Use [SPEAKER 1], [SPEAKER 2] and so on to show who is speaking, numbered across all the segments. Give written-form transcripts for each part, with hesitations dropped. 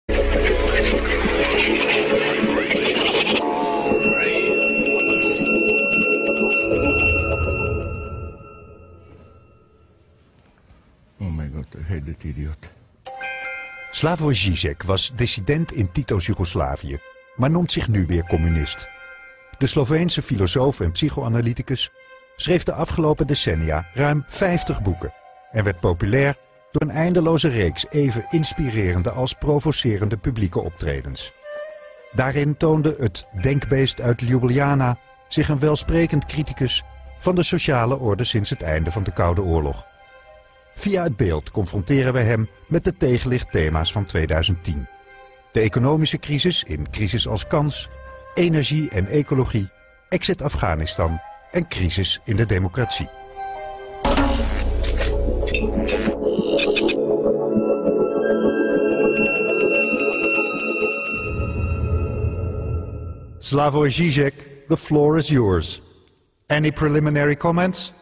[SPEAKER 1] Oh my god, I hate that idiot.
[SPEAKER 2] Slavoj Zizek was dissident in Tito's Joegoslavië, maar noemt zich nu weer communist. De Sloveense filosoof en psychoanalyticus schreef de afgelopen decennia ruim 50 boeken en werd populair door een eindeloze reeks even inspirerende als provocerende publieke optredens. Daarin toonde het denkbeest uit Ljubljana zich een welsprekend criticus van de sociale orde sinds het einde van de Koude Oorlog. Via het beeld confronteren we hem met de tegenlichtthema's van 2010. De economische crisis in Crisis als Kans, energie en ecologie, exit Afghanistan en crisis in de democratie. Slavoj Zizek, the floor is yours. Any preliminary comments?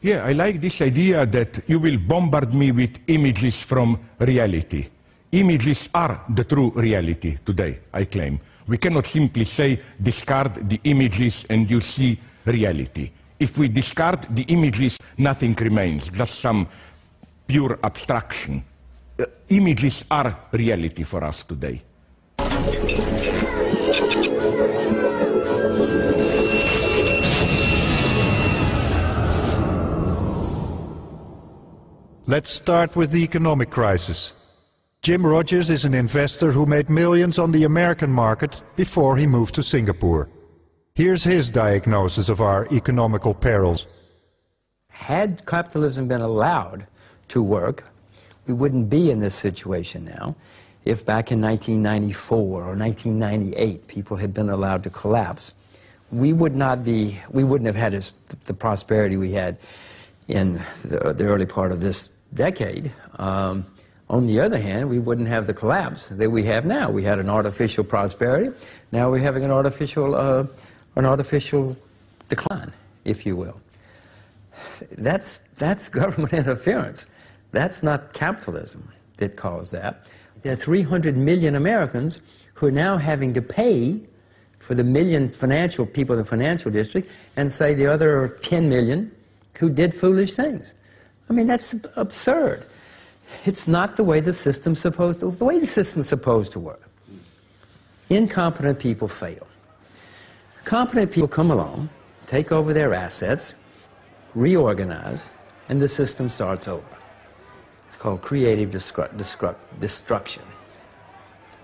[SPEAKER 1] Yeah, I like this idea that you will bombard me with images from reality. Images are the true reality today, I claim. We cannot simply say discard the images and you see reality. If we discard the images, nothing remains, just some pure abstraction. Images are reality for us today.
[SPEAKER 2] Let's start with the economic crisis. Jim Rogers is an investor who made millions on the American market before he moved to Singapore. Here's his diagnosis of our economical perils.
[SPEAKER 3] Had capitalism been allowed to work, we wouldn't be in this situation now. If back in 1994 or 1998 people had been allowed to collapse, we wouldn't have had the prosperity we had in the early part of this decade. On the other hand, we wouldn't have the collapse that we have now. We had an artificial prosperity. Now we're having an artificial decline, if you will. That's government interference. That's not capitalism that caused that. There are 300 million Americans who are now having to pay for the million financial people in the financial district and say the other 10 million who did foolish things. I mean, that's absurd. It's not the way the system's supposed to, the way the system's supposed to work. Incompetent people fail. Competent people come along, take over their assets, reorganize, and the system starts over. It's called creative destruction.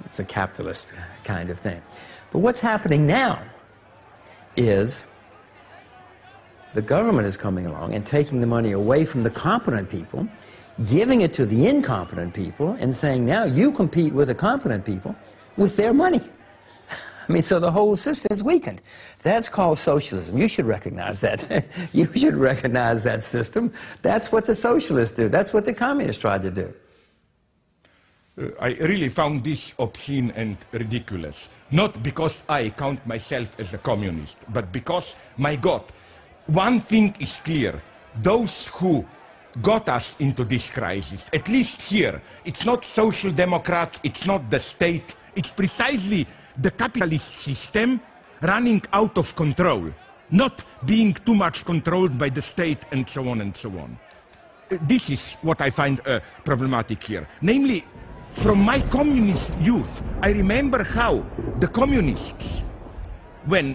[SPEAKER 3] It's a capitalist kind of thing. But what's happening now is the government is coming along and taking the money away from the competent people, giving it to the incompetent people, and saying, now you compete with the competent people with their money. I mean, so the whole system is weakened. That's called socialism. You should recognize that. You should recognize that system. That's what the socialists do. That's what the communists tried to do.
[SPEAKER 1] I really found this obscene and ridiculous. Not because I count myself as a communist, but because, my God, one thing is clear. Those who got us into this crisis, at least here, it's not social democrats, it's not the state, it's precisely the capitalist system running out of control, not being too much controlled by the state, and so on and so on. This is what I find problematic here. Namely, from my communist youth, I remember how the communists, when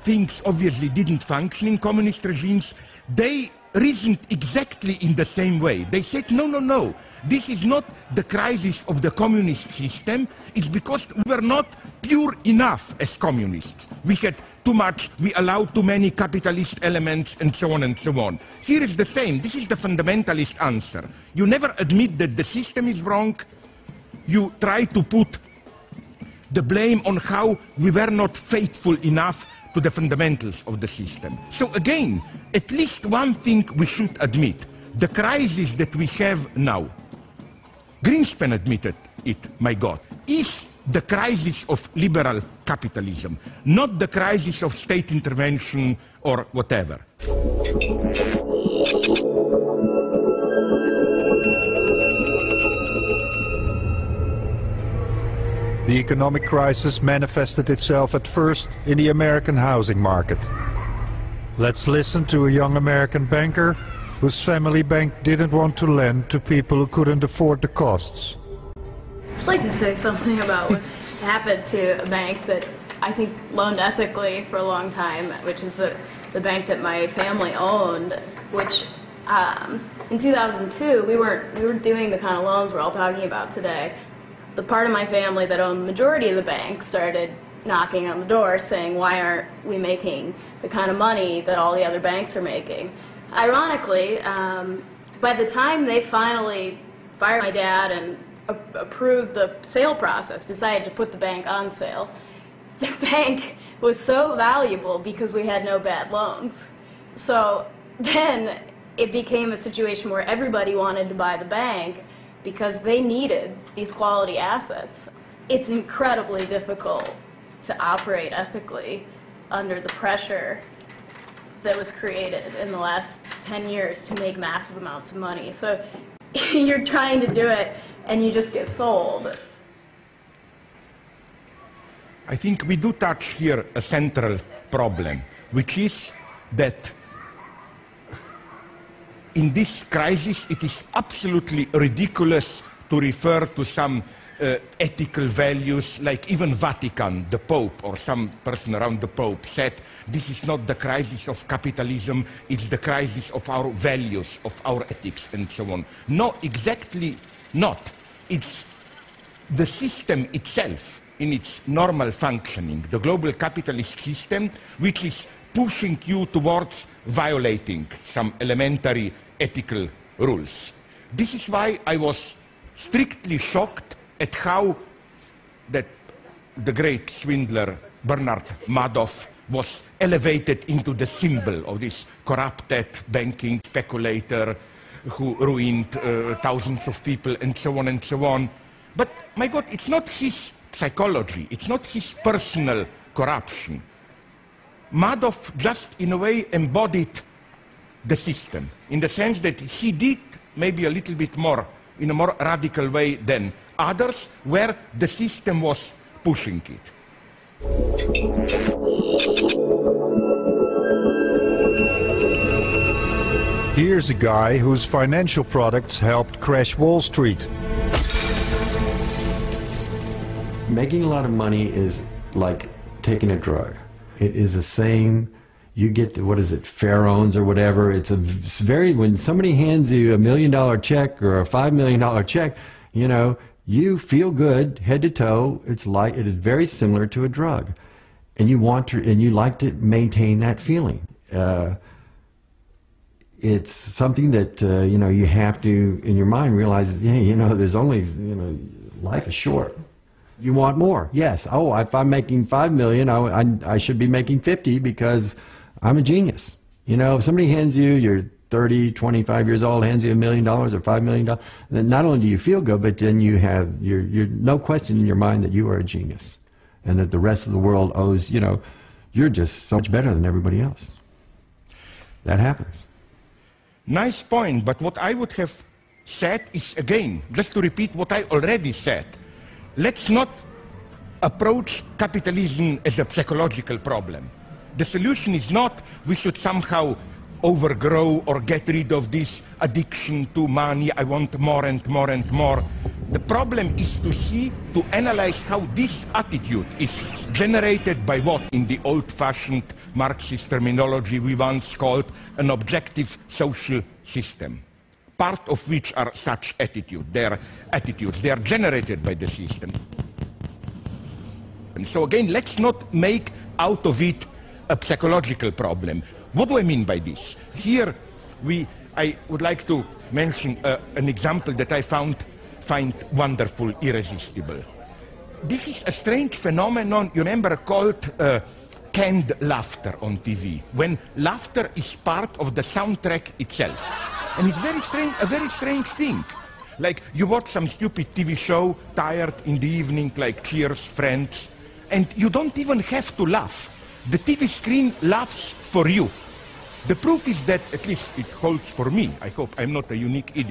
[SPEAKER 1] things obviously didn't function in communist regimes, they reasoned exactly in the same way. They said, no, no, no, this is not the crisis of the communist system, it's because we were not pure enough as communists. We had too much, we allowed too many capitalist elements, and so on and so on. Here is the same, this is the fundamentalist answer. You never admit that the system is wrong, you try to put the blame on how we were not faithful enough to the fundamentals of the system. So again, at least one thing we should admit, the crisis that we have now, Greenspan admitted it, my God, is the crisis of liberal capitalism, not the crisis of state intervention or whatever.
[SPEAKER 2] The economic crisis manifested itself at first in the American housing market. Let's listen to a young American banker whose family bank didn't want to lend to people who couldn't afford the costs.
[SPEAKER 4] I'd like to say something about what happened to a bank that I think loaned ethically for a long time, which is the bank that my family owned, which in 2002 we weren't doing the kind of loans we're all talking about today. The part of my family that owned the majority of the bank started knocking on the door saying, why aren't we making the kind of money that all the other banks are making? Ironically, by the time they finally fired my dad and approved the sale process, decided to put the bank on sale, the bank was so valuable because we had no bad loans. So then it became a situation where everybody wanted to buy the bank because they needed these quality assets. It's incredibly difficult to operate ethically under the pressure that was created in the last 10 years to make massive amounts of money. So you're trying to do it and you just get sold.
[SPEAKER 1] I think we do touch here a central problem, which is that in this crisis it is absolutely ridiculous to refer to some ethical values, like even Vatican, the Pope, or some person around the Pope said, this is not the crisis of capitalism, it's the crisis of our values, of our ethics, and so on. No, exactly not. It's the system itself, in its normal functioning, the global capitalist system, which is pushing you towards violating some elementary ethical rules. This is why I was strictly shocked at how that the great swindler Bernard Madoff was elevated into the symbol of this corrupted banking speculator who ruined thousands of people and so on and so on. But my God, it's not his psychology, it's not his personal corruption. Madoff just in a way embodied the system, in the sense that he did maybe a little bit more, in a more radical way than others, where the system was pushing it.
[SPEAKER 2] Here's a guy whose financial products helped crash Wall Street.
[SPEAKER 5] Making a lot of money is like taking a drug. It is the same. You get the, what is it, Pharaohs or whatever. It's very, when somebody hands you $1 million check or a $5 million check, you know, you feel good head to toe. It's like, it is very similar to a drug, and you want to, and you like to maintain that feeling. It's something that you know, you have to in your mind realize, yeah, you know, there's only, you know, life is short. You want more, yes. Oh, if I'm making $5 million, I should be making 50 because I'm a genius. You know, if somebody hands you, you're 30, 25 years old, hands you $1 million or $5 million, then not only do you feel good, but then you have, you're no question in your mind that you are a genius, and that the rest of the world owes, you know, you're just so much better than everybody else. That happens.
[SPEAKER 1] Nice point, but what I would have said is, again, just to repeat what I already said, let's not approach capitalism as a psychological problem. The solution is not we should somehow overgrow or get rid of this addiction to money, I want more and more and more. The problem is to see, to analyze how this attitude is generated by what in the old-fashioned Marxist terminology we once called an objective social system, part of which are such attitudes. They are generated by the system. And so again, let's not make out of it a psychological problem. What do I mean by this? Here, I would like to mention an example that I find wonderful, irresistible. This is a strange phenomenon, you remember, called canned laughter on TV, when laughter is part of the soundtrack itself. And it's a very strange thing. Like, you watch some stupid TV show, tired in the evening, like Cheers, Friends, and you don't even have to laugh. The TV screen laughs for you. The proof is that, at least it holds for me, I hope I'm not a unique idiot.